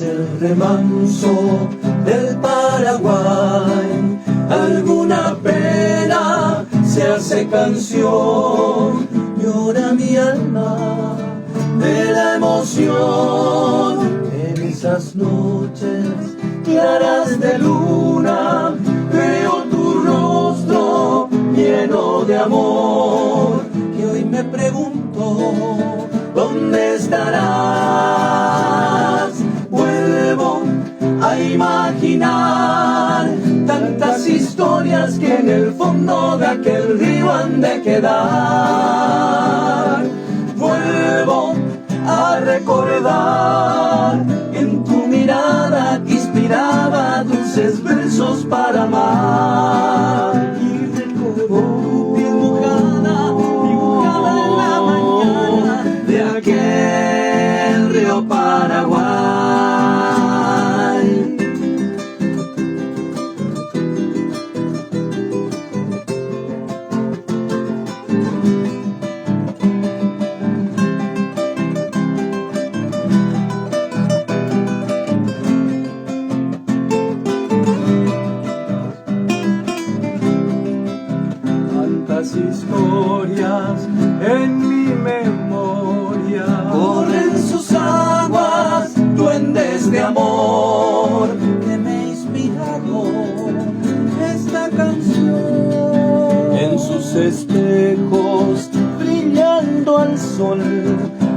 el remanso del Paraguay. Alguna pena se hace canción, llora mi alma de la emoción. En esas noches claras de luna veo tu rostro lleno de amor, y hoy me pregunto, ¿dónde estarás? Vuelvo a imaginar tantas historias que en el fondo de aquel río han de quedar. Vuelvo a recordar en tu mirada que inspiraba dulces versos para amar. Y recuerdo tu piel mojada, dibujada en la mañana de aquel río Paraguay. Historias en mi memoria, corren sus aguas, duendes de amor, que me inspiraron esta canción. En sus espejos, brillando al sol,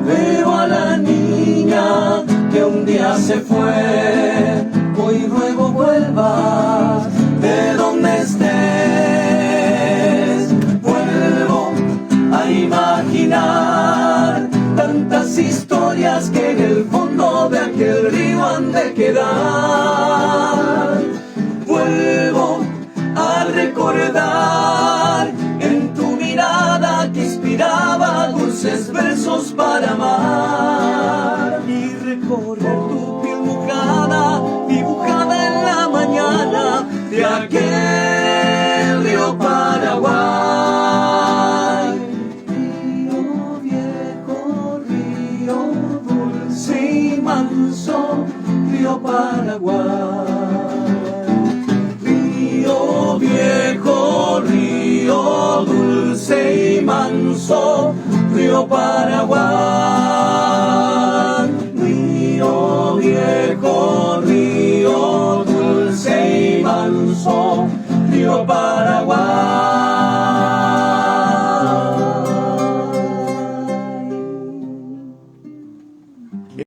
veo a la niña que un día se fue. Hoy ruego vuelvas de donde estés. Imaginar tantas historias que en el fondo de aquel río han de quedar. Vuelvo a recordar en tu mirada que inspiraba dulces versos para amar. Y recorrer tu piel mojada, dibujada en la mañana de aquel río Paraguay. Río Paraguay, río viejo, río dulce y manso, río Paraguay.